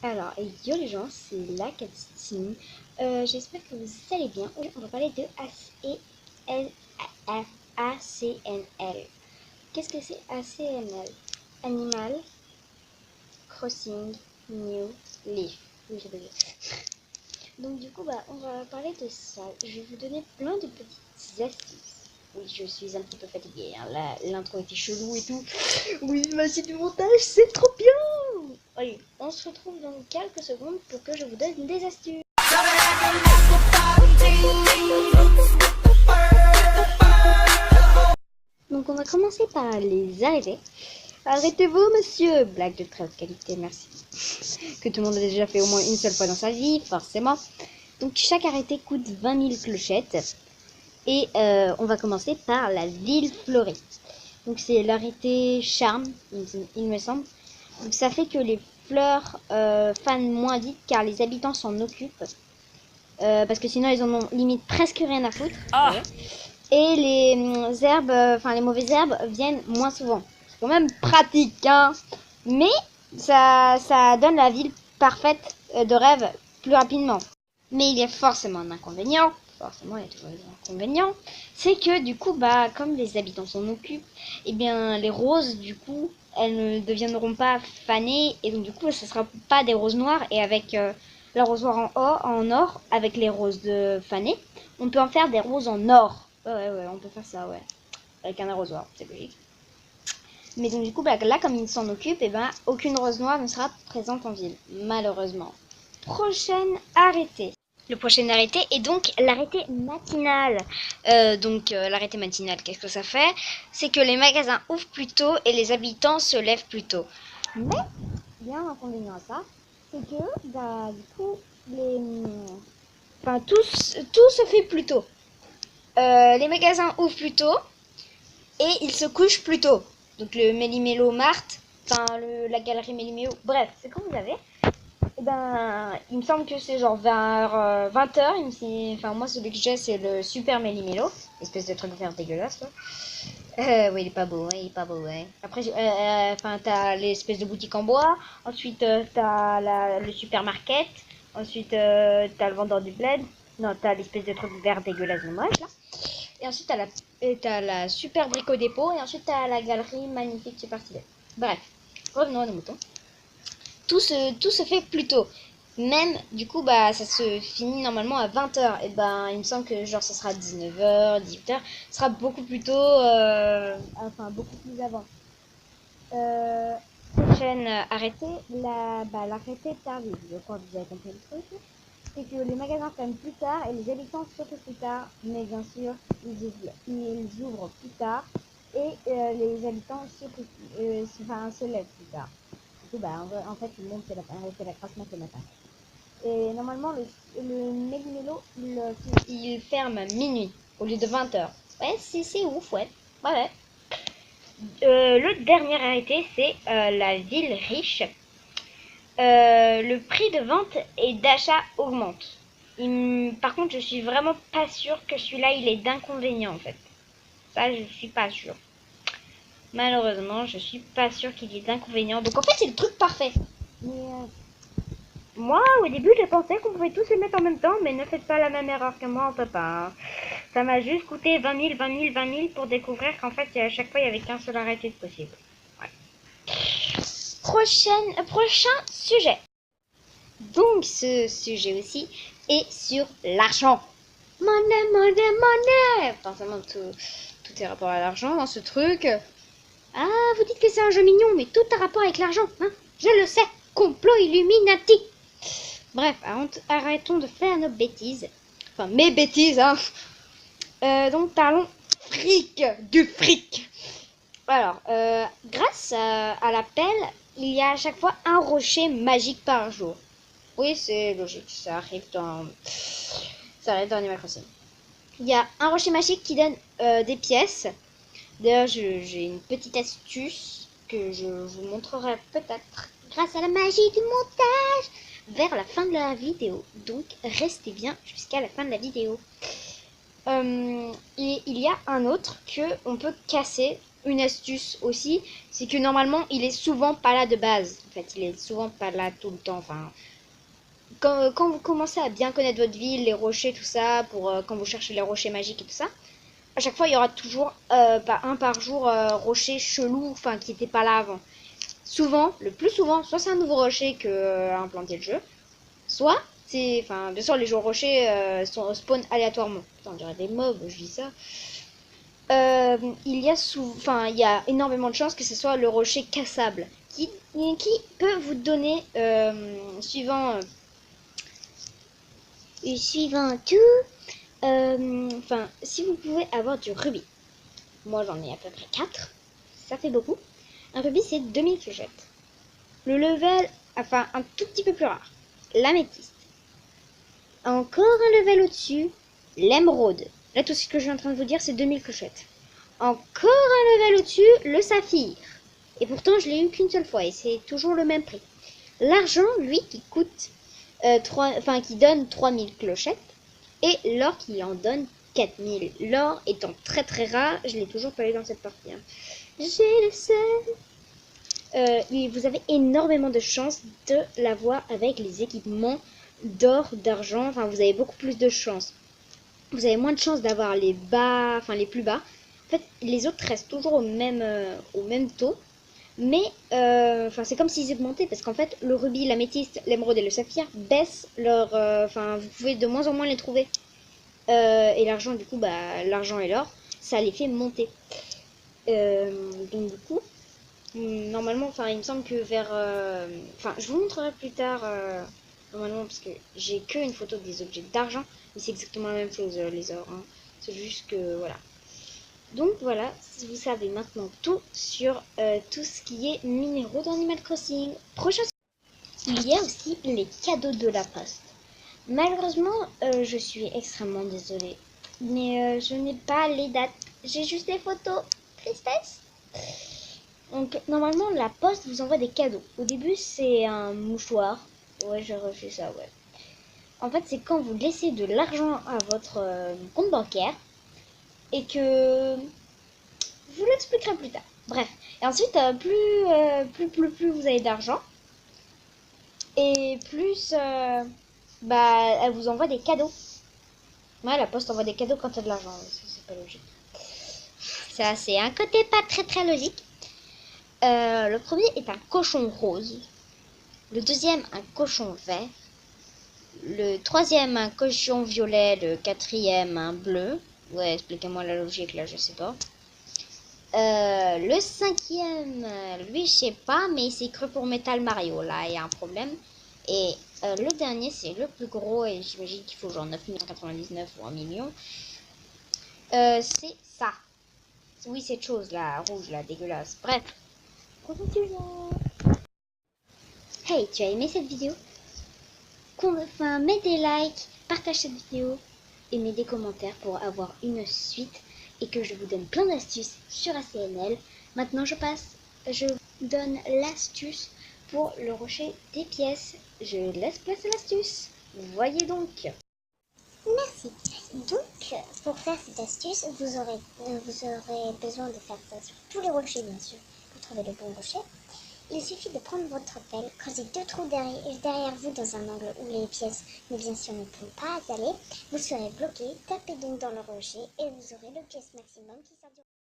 Alors, yo les gens, c'est la Catine. J'espère que vous allez bien. Aujourd'hui, on va parler de ACNL. Qu'est-ce que c'est ACNL? Animal Crossing New Leaf. Oui, j'ai oublié. Donc du coup, on va parler de ça. Je vais vous donner plein de petites astuces. Oui, je suis un petit peu fatiguée. Hein. L'intro était chelou et tout. Oui, ma site du montage, c'est trop bien. Allez, on se retrouve dans quelques secondes pour que je vous donne des astuces. Donc on va commencer par les arrêter. Arrêtez-vous, monsieur. Blague de très haute qualité, merci. Que tout le monde a déjà fait au moins une seule fois dans sa vie, forcément. Donc chaque arrêté coûte 20 000 clochettes. Et on va commencer par la ville fleurie. Donc c'est l'arrêté charme, il me semble. Donc ça fait que les fleurs fanent moins vite car les habitants s'en occupent. Parce que sinon ils en ont limite presque rien à foutre. Ah. Ouais. Et les herbes, les mauvaises herbes viennent moins souvent. C'est quand même pratique, hein. Mais ça donne la ville parfaite de rêve plus rapidement. Mais il y a forcément un inconvénient. Forcément, il y a toujours des inconvénients. C'est que du coup, comme les habitants s'en occupent, eh bien les roses, du coup, elles ne deviendront pas fanées. Et donc du coup, ce ne sera pas des roses noires. Et avec l'arrosoir en or, avec les roses de fanées, on peut en faire des roses en or. Ouais, on peut faire ça, ouais. Avec un arrosoir, c'est logique. Mais donc du coup, là, comme ils s'en occupent, aucune rose noire ne sera présente en ville, malheureusement. Prochaine arrêté. Le prochain arrêté est donc l'arrêté matinal. L'arrêté matinal, qu'est-ce que ça fait? C'est que les magasins ouvrent plus tôt et les habitants se lèvent plus tôt. Mais il y a un inconvénient à ça, c'est que du coup, tout se fait plus tôt. Les magasins ouvrent plus tôt et ils se couchent plus tôt. Donc le Méli-Mélo Marthe, la galerie Méli-Mélo, bref, c'est quand vous avez. Il me semble que c'est genre vers 20h. Moi, celui que j'ai, c'est le Super Méli-Mélo. Espèce de truc vert dégueulasse, là. Oui, il est pas beau, ouais. Après, t'as l'espèce de boutique en bois. Ensuite, t'as le supermarket. Ensuite, t'as le vendeur du bled. Non, t'as l'espèce de truc vert dégueulasse de moche, là. Et ensuite, t'as la super brico dépôt. Et ensuite, t'as la galerie magnifique super stylée. Bref, revenons à nos moutons. Tout se fait plus tôt. Même, du coup, ça se finit normalement à 20h. Et il me semble que genre ça sera 19h, 18h. Ce sera beaucoup plus tôt, beaucoup plus avant. Prochaine arrêté, l'arrêté tardif. Je crois que vous avez compris le truc. C'est que les magasins ferment plus tard et les habitants s'occupent plus tard. Mais bien sûr, ils ouvrent plus tard et les habitants se lèvent plus tard. En fait, tout le monde fait la crasse mat le matin. Et normalement, le Méli-Mélo, il ferme à minuit au lieu de 20h. Ouais, c'est ouf, ouais. Le dernier arrêté, c'est la ville riche. Le prix de vente et d'achat augmente. Par contre, je suis vraiment pas sûre que celui-là, il est d'inconvénient, en fait. Ça, je suis pas sûre. Malheureusement, je suis pas sûre qu'il y ait d'inconvénients. Donc en fait, c'est le truc parfait. Mais moi, au début, j'ai pensé qu'on pouvait tous les mettre en même temps, mais ne faites pas la même erreur que moi, on peut pas. Hein. Ça m'a juste coûté 20 000 pour découvrir qu'en fait, à chaque fois, il n'y avait qu'un seul arrêté possible. Ouais. Prochain sujet. Donc, ce sujet aussi est sur l'argent. Money. Forcément, tout est rapport à l'argent dans ce truc. Ah, vous dites que c'est un jeu mignon, mais tout a rapport avec l'argent, hein? Je le sais, complot Illuminati. Bref, arrêtons de faire nos bêtises. Enfin, mes bêtises, hein. Donc, parlons du fric. Alors, grâce à la pelle, il y a à chaque fois un rocher magique par jour. Oui, c'est logique, ça arrive dans Animal Crossing. Il y a un rocher magique qui donne des pièces. D'ailleurs, j'ai une petite astuce que je vous montrerai peut-être grâce à la magie du montage vers la fin de la vidéo. Donc, restez bien jusqu'à la fin de la vidéo. Et il y a un autre que on peut casser. Une astuce aussi, c'est que normalement il est souvent pas là de base. En fait, il est souvent pas là tout le temps. Enfin, quand vous commencez à bien connaître votre ville, les rochers, tout ça, pour quand vous cherchez les rochers magiques et tout ça, à chaque fois il y aura toujours un par jour rocher chelou, enfin qui était pas là avant. Souvent, le plus souvent, soit c'est un nouveau rocher que a implanté le jeu, soit c'est, enfin, bien sûr les joueurs rochers sont spawn aléatoirement. Putain, on dirait des mobs, je dis ça. Il y a énormément de chances que ce soit le rocher cassable qui peut vous donner, suivant tout, si vous pouvez avoir du rubis. Moi, j'en ai à peu près 4. Ça fait beaucoup. Un rubis, c'est 2000 clochettes. Le level, enfin, un tout petit peu plus rare. L'améthyste. Encore un level au-dessus. L'émeraude. Là, tout ce que je suis en train de vous dire, c'est 2000 clochettes. Encore un level au-dessus, le saphir. Et pourtant, je l'ai eu qu'une seule fois et c'est toujours le même prix. L'argent, lui, qui coûte qui donne 3000 clochettes. Et l'or qui en donne 4000. L'or étant très très rare, je l'ai toujours pas eu dans cette partie. Hein. J'ai le seul. Vous avez énormément de chances de l'avoir avec les équipements d'or, d'argent. Enfin, vous avez beaucoup plus de chances. Vous avez moins de chances d'avoir les bas, enfin les plus bas. En fait, les autres restent toujours au même taux. Mais c'est comme s'ils augmentaient parce qu'en fait, le rubis, l'améthyste, l'émeraude et le saphir baissent leur. Vous pouvez de moins en moins les trouver. Et l'argent, du coup, l'argent et l'or, ça les fait monter. Donc du coup, normalement, il me semble que vers... je vous montrerai plus tard, normalement, parce que j'ai que une photo des objets d'argent, mais c'est exactement la même chose, les ors. Hein. C'est juste que, voilà. Donc voilà, vous savez maintenant tout sur tout ce qui est minéraux dans Animal Crossing. Prochain, il y a aussi les cadeaux de la poste. Malheureusement, je suis extrêmement désolée, mais je n'ai pas les dates. J'ai juste des photos. Tristesse. Donc, normalement, la poste vous envoie des cadeaux. Au début, c'est un mouchoir. Ouais, j'ai reçu ça, ouais. En fait, c'est quand vous laissez de l'argent à votre compte bancaire et que... Je vous l'expliquerai plus tard. Bref. Et ensuite, plus vous avez d'argent et plus... elle vous envoie des cadeaux. Ouais, la poste envoie des cadeaux quand t'as de l'argent. C'est pas logique. Ça, c'est un côté pas très très logique. Le premier est un cochon rose. Le deuxième, un cochon vert. Le troisième, un cochon violet. Le quatrième, un bleu. Ouais, expliquez-moi la logique là, je sais pas. Le cinquième, lui, je sais pas, mais il s'est cru pour Metal Mario. Là, il y a un problème. Et le dernier, c'est le plus gros. Et j'imagine qu'il faut genre 9,99 ou 1 million. C'est ça. Oui, cette chose là, rouge là, dégueulasse. Bref. Hey, tu as aimé cette vidéo? Mets des likes, partage cette vidéo et mets des commentaires pour avoir une suite et que je vous donne plein d'astuces sur ACNL. Maintenant, je donne l'astuce pour le rocher des pièces. Je laisse place à l'astuce. Voyez donc. Merci. Donc, pour faire cette astuce, vous aurez besoin de faire ça sur tous les rochers, bien sûr, pour trouver le bon rocher. Il suffit de prendre votre pelle, creuser 2 trous derrière vous dans un angle où les pièces, mais bien sûr, ne pourront pas aller. Vous serez bloqué, tapez donc dans le rocher et vous aurez le pièce maximum qui sort du rocher.